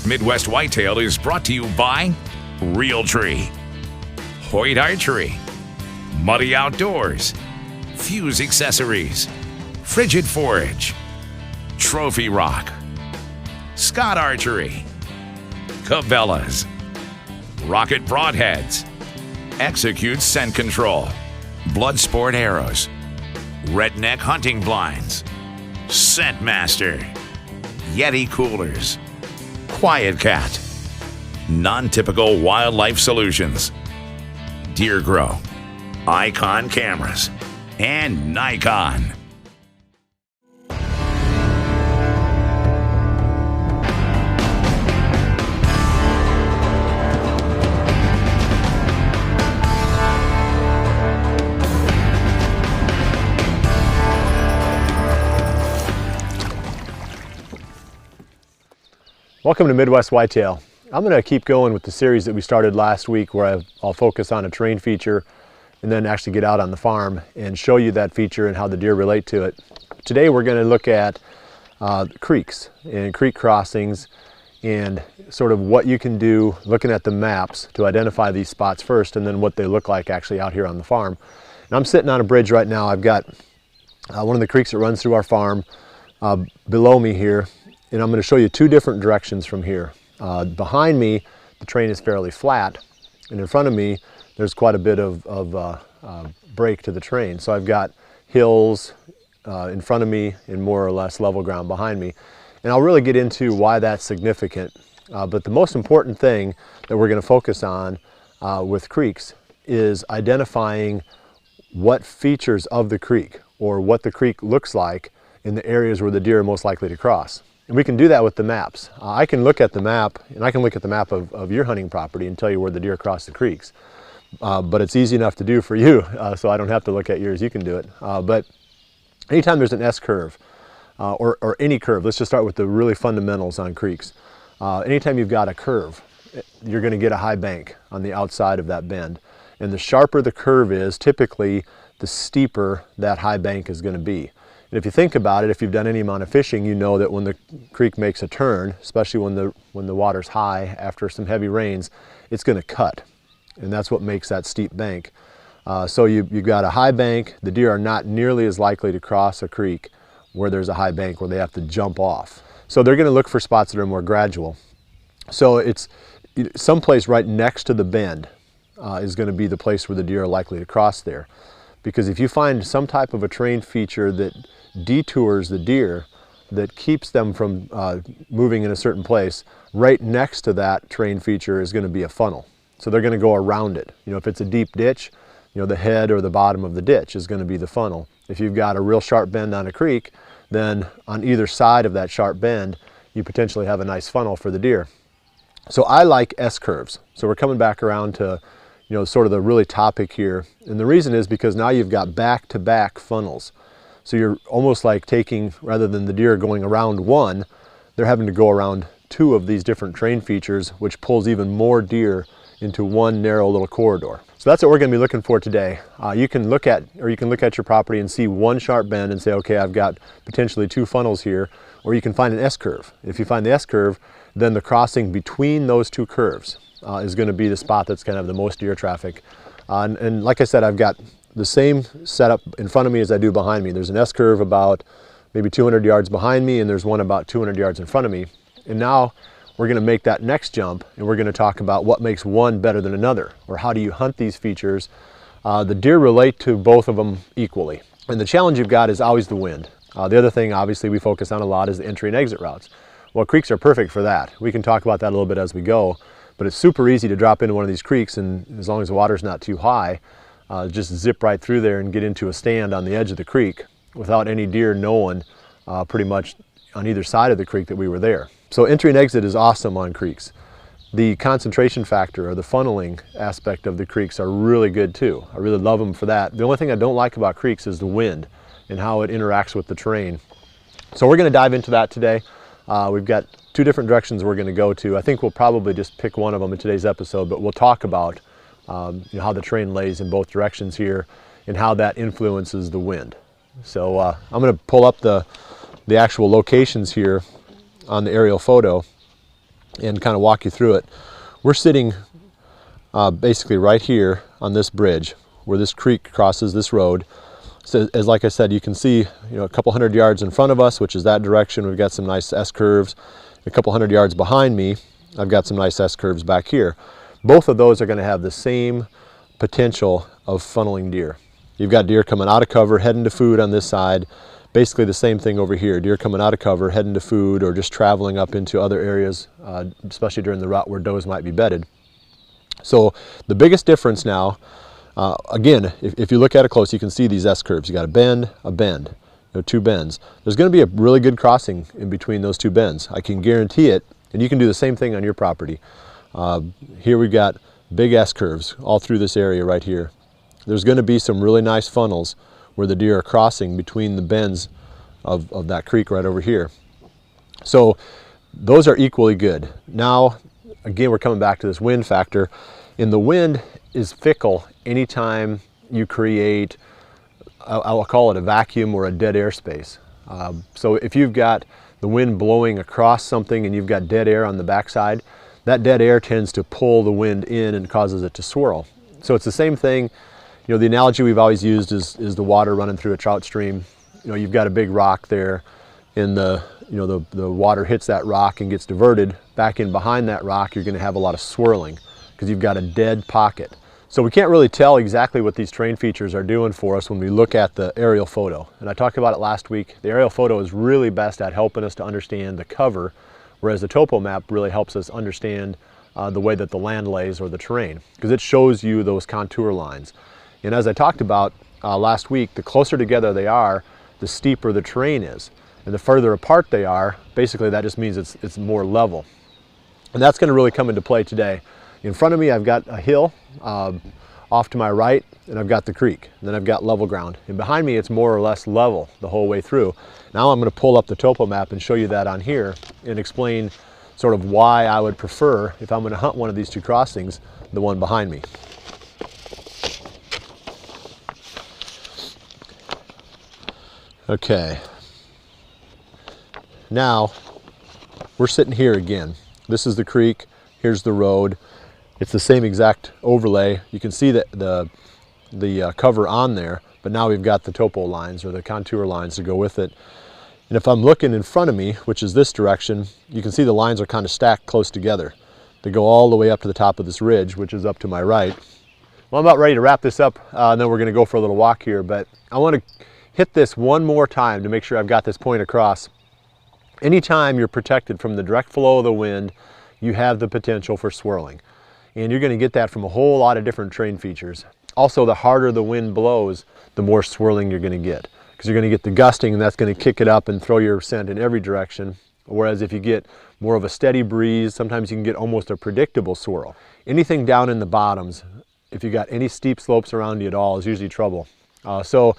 Midwest Whitetail is brought to you by Realtree, Hoyt Archery, Muddy Outdoors, Fuse Accessories, Frigid Forage, Trophy Rock, Scott Archery, Cabela's, Rocket Broadheads, Execute Scent Control, Bloodsport Arrows, Redneck Hunting Blinds, Scent Master, Yeti Coolers, Quiet Cat, Non-Typical Wildlife Solutions, Deer Grow, Icon Cameras, and Nikon. Welcome to Midwest Whitetail. I'm going to keep going with the series that we started last week where I'll focus on a terrain feature and then actually get out on the farm and show you that feature and how the deer relate to it. Today we're going to look at creeks and creek crossings and sort of what you can do looking at the maps to identify these spots first and then what they look like actually out here on the farm. And I'm sitting on a bridge right now. I've got one of the creeks that runs through our farm below me here. And I'm going to show you two different directions from here. Behind me, the terrain is fairly flat, and in front of me, there's quite a bit of break to the terrain. So I've got hills in front of me and more or less level ground behind me. And I'll really get into why that's significant. But the most important thing that we're going to focus on with creeks is identifying what features of the creek or what the creek looks like in the areas where the deer are most likely to cross. And we can do that with the maps. I can look at the map, and I can look at the map of your hunting property and tell you where the deer cross the creeks. But it's easy enough to do for you, so I don't have to look at yours, you can do it. But anytime there's an S-curve, or any curve, let's just start with the really fundamentals on creeks. Anytime you've got a curve, you're gonna get a high bank on the outside of that bend. And the sharper the curve is, typically the steeper that high bank is gonna be. And if you think about it, if you've done any amount of fishing, you know that when the creek makes a turn, especially when the water's high after some heavy rains, it's going to cut. And that's what makes that steep bank. So you've got a high bank. The deer are not nearly as likely to cross a creek where there's a high bank where they have to jump off. So they're going to look for spots that are more gradual. So it's someplace right next to the bend is going to be the place where the deer are likely to cross there. Because if you find some type of a terrain feature that detours the deer, that keeps them from moving in a certain place, right next to that terrain feature is going to be a funnel. So they're going to go around it. You know, if it's a deep ditch, you know, the head or the bottom of the ditch is going to be the funnel. If you've got a real sharp bend on a creek, then on either side of that sharp bend, you potentially have a nice funnel for the deer. So I like S-curves. So we're coming back around to, you know, sort of the really topic here. And the reason is because now you've got back-to-back funnels. So you're almost like taking, rather than the deer going around one, they're having to go around two of these different terrain features, which pulls even more deer into one narrow little corridor. So that's what we're going to be looking for today. You can look at your property and see one sharp bend and say, okay, I've got potentially two funnels here, or you can find an S-curve. If you find the S-curve, then the crossing between those two curves is going to be the spot that's going to have the most deer traffic. And like I said, I've got the same setup in front of me as I do behind me. There's an S-curve about maybe 200 yards behind me, and there's one about 200 yards in front of me. And now we're going to make that next jump, and we're going to talk about what makes one better than another, or how do you hunt these features. The deer relate to both of them equally. And the challenge you've got is always the wind. The other thing, obviously, we focus on a lot is the entry and exit routes. Well, creeks are perfect for that. We can talk about that a little bit as we go, but it's super easy to drop into one of these creeks, and as long as the water's not too high, just zip right through there and get into a stand on the edge of the creek without any deer knowing pretty much on either side of the creek that we were there. So entry and exit is awesome on creeks. The concentration factor or the funneling aspect of the creeks are really good too. I really love them for that. The only thing I don't like about creeks is the wind and how it interacts with the terrain. So we're going to dive into that today. We've got two different directions we're going to go to. I think we'll probably just pick one of them in today's episode, but we'll talk about how the terrain lays in both directions here and how that influences the wind. So I'm going to pull up the actual locations here on the aerial photo. and kind of walk you through it. We're sitting basically right here on this bridge where this creek crosses this road. So as like I said, you can see, a couple hundred yards in front of us, which is that direction, we've got some nice S-curves. A couple hundred yards behind me, I've got some nice S-curves back here. Both of those are going to have the same potential of funneling deer. You've got deer coming out of cover, heading to food on this side. Basically the same thing over here. Deer coming out of cover, heading to food, or just traveling up into other areas, especially during the route where does might be bedded. So the biggest difference now, again, if you look at it close, you can see these S-curves. You got a bend, two bends. There's going to be a really good crossing in between those two bends. I can guarantee it, and you can do the same thing on your property. Here we've got big S-curves all through this area right here. There's going to be some really nice funnels where the deer are crossing between the bends of that creek right over here. So those are equally good. Now, again, we're coming back to this wind factor. And the wind is fickle anytime you create, I'll call it a vacuum or a dead air space. So if you've got the wind blowing across something and you've got dead air on the backside, that dead air tends to pull the wind in and causes it to swirl. So it's the same thing. The analogy we've always used is the water running through a trout stream. You've got a big rock there, and the water hits that rock and gets diverted back in behind that rock. You're going to have a lot of swirling because you've got a dead pocket. So we can't really tell exactly what these terrain features are doing for us when we look at the aerial photo. And I talked about it last week. The aerial photo is really best at helping us to understand the cover, whereas the topo map really helps us understand the way that the land lays or the terrain, because it shows you those contour lines. And as I talked about last week, the closer together they are, the steeper the terrain is. And the further apart they are, basically that just means it's more level. And that's going to really come into play today. In front of me, I've got a hill off to my right, and I've got the creek. And then I've got level ground. And behind me, it's more or less level the whole way through. Now I'm going to pull up the topo map and show you that on here and explain sort of why I would prefer, if I'm going to hunt one of these two crossings, the one behind me. Okay, now we're sitting here again. This is the creek, here's the road. It's the same exact overlay. You can see that the cover on there, but now we've got the topo lines or the contour lines to go with it. And if I'm looking in front of me, which is this direction, you can see the lines are kind of stacked close together. They go all the way up to the top of this ridge, which is up to my right. Well, I'm about ready to wrap this up, and then we're gonna go for a little walk here, but I wanna hit this one more time to make sure I've got this point across. Anytime you're protected from the direct flow of the wind, you have the potential for swirling. And you're going to get that from a whole lot of different terrain features. Also, the harder the wind blows, the more swirling you're going to get. Because you're going to get the gusting, and that's going to kick it up and throw your scent in every direction. Whereas if you get more of a steady breeze, sometimes you can get almost a predictable swirl. Anything down in the bottoms, if you got any steep slopes around you at all, is usually trouble. So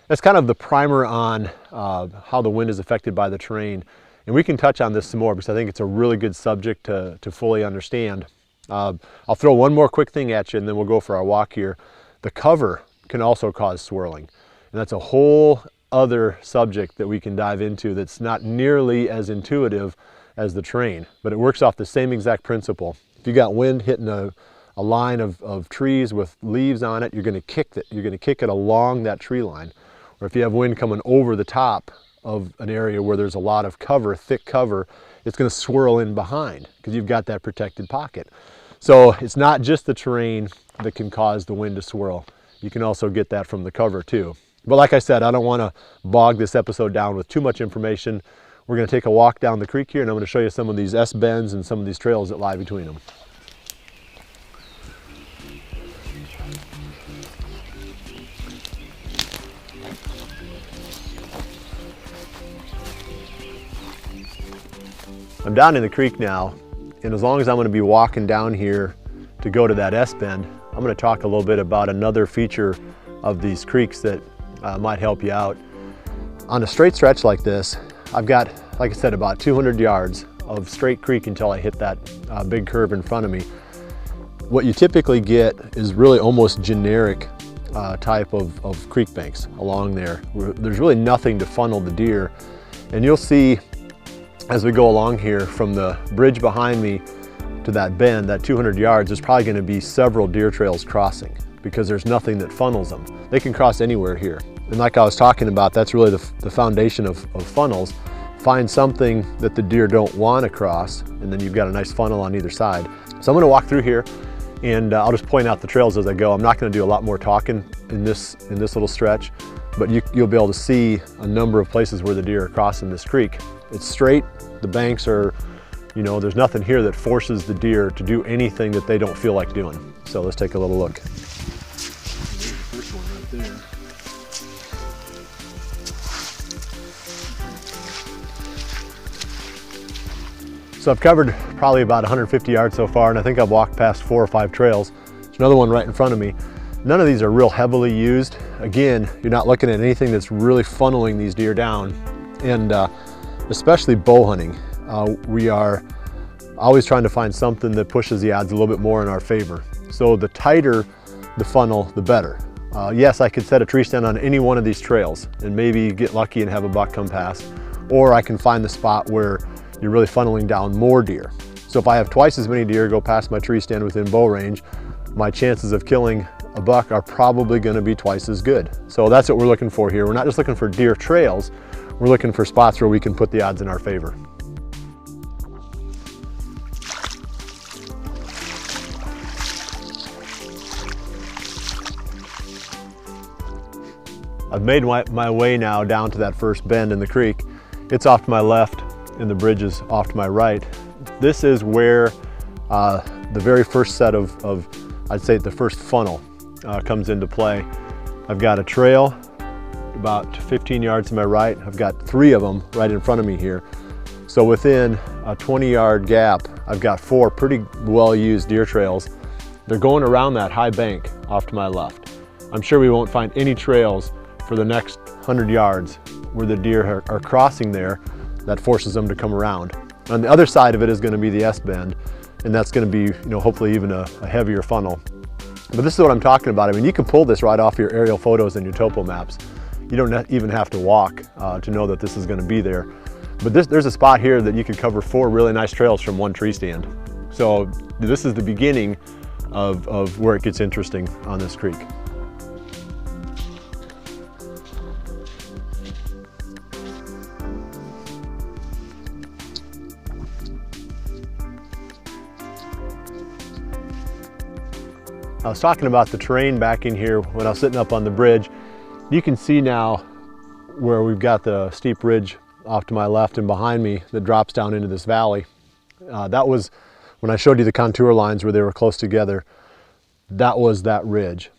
that's kind of the primer on how the wind is affected by the terrain. And we can touch on this some more because I think it's a really good subject to fully understand. I'll throw one more quick thing at you and then we'll go for our walk here. The cover can also cause swirling. And that's a whole other subject that we can dive into that's not nearly as intuitive as the terrain, but it works off the same exact principle. If you got wind hitting a line of trees with leaves on it, you're going to kick it. You're going to kick it along that tree line. Or if you have wind coming over the top of an area where there's a lot of cover, thick cover, it's going to swirl in behind because you've got that protected pocket. So it's not just the terrain that can cause the wind to swirl. You can also get that from the cover too. But like I said, I don't want to bog this episode down with too much information. We're going to take a walk down the creek here and I'm going to show you some of these S-bends and some of these trails that lie between them. I'm down in the creek now, and as long as I'm going to be walking down here to go to that S-bend, I'm going to talk a little bit about another feature of these creeks that might help you out. On a straight stretch like this, I've got, like I said, about 200 yards of straight creek until I hit that big curve in front of me. What you typically get is really almost generic type of creek banks along there. There's really nothing to funnel the deer, and you'll see as we go along here from the bridge behind me to that bend, that 200 yards, there's probably going to be several deer trails crossing because there's nothing that funnels them. They can cross anywhere here. And like I was talking about, that's really the foundation of funnels. Find something that the deer don't want to cross, and then you've got a nice funnel on either side. So I'm going to walk through here, and I'll just point out the trails as I go. I'm not going to do a lot more talking in this little stretch, but you'll be able to see a number of places where the deer are crossing this creek. It's straight, the banks are, you know, there's nothing here that forces the deer to do anything that they don't feel like doing. So let's take a little look. First one right there. So I've covered probably about 150 yards so far, and I think I've walked past 4 or 5 trails. There's another one right in front of me. None of these are real heavily used. Again, you're not looking at anything that's really funneling these deer down. And especially bow hunting, we are always trying to find something that pushes the odds a little bit more in our favor. So the tighter the funnel, the better. Yes, I could set a tree stand on any one of these trails and maybe get lucky and have a buck come past, or I can find the spot where you're really funneling down more deer. So if I have twice as many deer go past my tree stand within bow range, my chances of killing a buck are probably going to be twice as good. So that's what we're looking for here. We're not just looking for deer trails, we're looking for spots where we can put the odds in our favor. I've made my way now down to that first bend in the creek. It's off to my left and the bridge is off to my right. This is where the very first set of I'd say the first funnel comes into play. I've got a trail about 15 yards to my right. I've got 3 of them right in front of me here. So within a 20-yard gap, I've got 4 pretty well-used deer trails. They're going around that high bank off to my left. I'm sure we won't find any trails for the next 100 yards where the deer are crossing there that forces them to come around. On the other side of it is going to be the S-bend, and that's going to be, you know, hopefully even a heavier funnel. But this is what I'm talking about. I mean, you can pull this right off your aerial photos and your topo maps. You don't even have to walk to know that this is going to be there. But there's a spot here that you could cover 4 really nice trails from one tree stand. So this is the beginning of where it gets interesting on this creek. I was talking about the terrain back in here when I was sitting up on the bridge. You can see now where we've got the steep ridge off to my left and behind me that drops down into this valley. That was when I showed you the contour lines where they were close together. That was that ridge.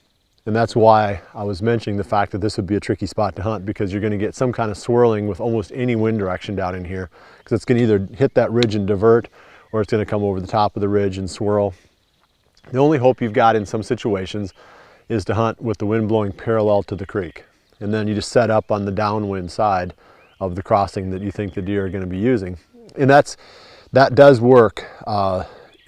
And that's why I was mentioning the fact that this would be a tricky spot to hunt, because you're going to get some kind of swirling with almost any wind direction down in here, because it's going to either hit that ridge and divert, or it's going to come over the top of the ridge and swirl. The only hope you've got in some situations is to hunt with the wind blowing parallel to the creek. And then you just set up on the downwind side of the crossing that you think the deer are going to be using. And that does work.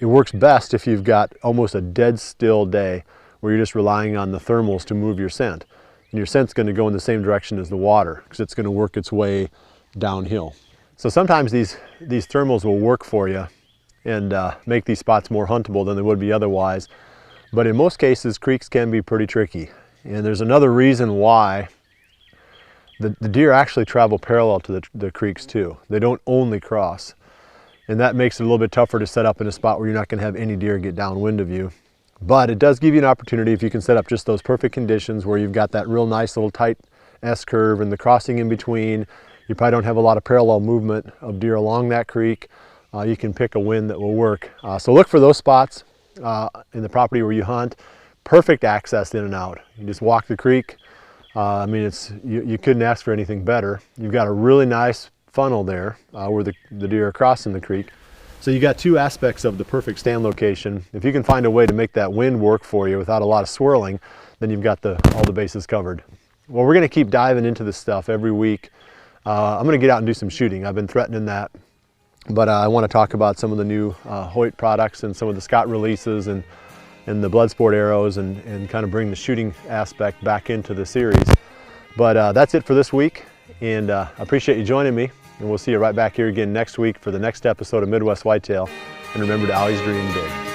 It works best if you've got almost a dead still day where you're just relying on the thermals to move your scent. And your scent's going to go in the same direction as the water, because it's going to work its way downhill. So sometimes these thermals will work for you and make these spots more huntable than they would be otherwise. But in most cases, creeks can be pretty tricky. And there's another reason why. The deer actually travel parallel to the creeks too. They don't only cross. And that makes it a little bit tougher to set up in a spot where you're not going to have any deer get downwind of you. But it does give you an opportunity if you can set up just those perfect conditions where you've got that real nice little tight S-curve and the crossing in between. You probably don't have a lot of parallel movement of deer along that creek. You can pick a wind that will work. So look for those spots in the property where you hunt. Perfect access in and out. You just walk the creek. I mean, you couldn't ask for anything better. You've got a really nice funnel there where the deer are crossing the creek. So you got 2 aspects of the perfect stand location. If you can find a way to make that wind work for you without a lot of swirling, then you've got all the bases covered. Well, we're going to keep diving into this stuff every week. I'm going to get out and do some shooting. I've been threatening that. But I want to talk about some of the new Hoyt products and some of the Scott releases and the Bloodsport arrows and kind of bring the shooting aspect back into the series. But that's it for this week, and I appreciate you joining me. And we'll see you right back here again next week for the next episode of Midwest Whitetail. And remember to always dream big.